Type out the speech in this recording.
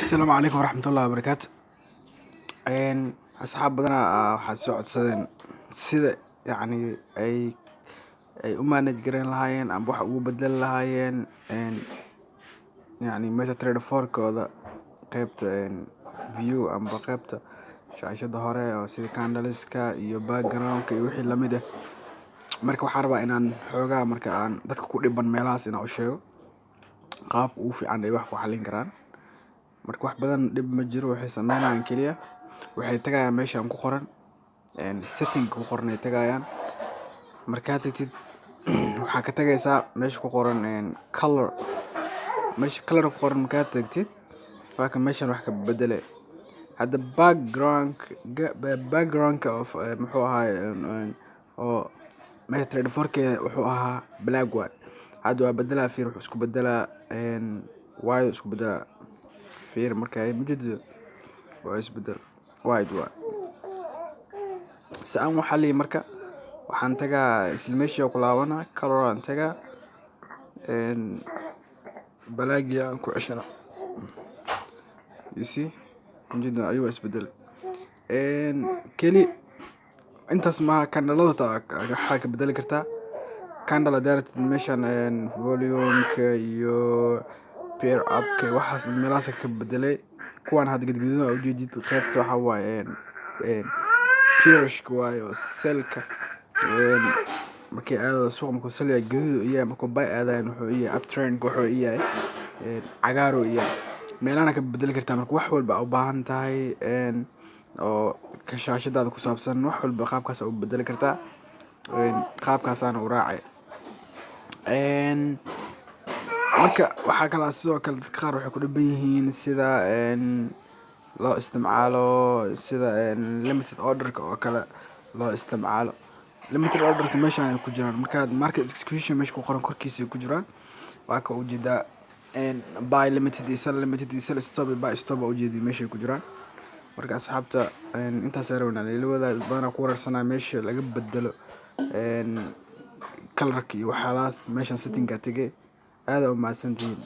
السلام عليكم ورحمة الله وبركاته. أصحاب بدنا waxaad soo codsadeen sida ay u manage gareyn lahaayeen ama wax ugu bedeli lahaayeen meesha trade forekooda qaybta view amba qaybta shaashada hore oo sida candleska iyo backgroundka iyo wixii lamid ah. Marka waxaan rabaa inaan xoogaa marka aan dadka ku dhiban meelahaas inaan u sheego qaabka ugu fiican ay wax ku xallin karaan. Marka wax badan dhib ma jiro, waxay sameynayaan kaliya waxay tagayaan meeshaan ku qoran setting ku qoran ay tagayaan. Markaad tagtid waxaa ka tagaysaa meesha ku qoran color, meesha color ku qoran markaad tagtid waa ka meeshaan wax ka bedele. Hadda background of muxuu ahaay oo meesha trade forekeeda wuxuu ahaa black white. Hadda waa bedelaa fiir wuxuu isku bedelaa white isku bedelaa fiir markay mujadiyo waa isbedel white waa si aan waxa lii marka waxaan tagaa isla meesha ku laabanaa color aan tagaa black aan ku ceshana you see mujadiyo ayuu isbedel keli intaas ma candlada waxa ka bedeli kartaa candle direct meeshaan volume-ka iyo pair up-ka waxaas meelahaas ka bedelay. kuwan had gadgadudan u jeedid qaybta waxa waaye pairs-ka waayo sell-ka markii aad suuq markuu sell yahay gaduud iyo markuu buy aadayn wuxuu yahay uptrend wuxuu yahay cagaar iyo meelana ka bedeli kartaa. Marka wax walba u baahan tahay oo ka shaashadaada ku saabsan wax walba qaabkaas u bedeli kartaa qaabkaas aan u raacay. marka waxa kala sidoo kale dadka qaar waxay ku dhiban yihiin sida loo isticmaalo sida limited order-ka oo kale loo isticmaalo. Limited order-ka meeshaan ay ku jiraan markaad market execution meesha ku qoran korkiisa ay ku jiraan waa ka ujeedaa buy limited iyo sell limited iyo sell stop iyo buy stop oo ujeedii meesha ay ku jiraan. Marka asxaabta intaas ay rabaan in la wadaag badan ku wararsanaa meesha laga bedelo color-ka iyo waxaalaas meeshaan setting-ka tagay aad u mahadsantihiin.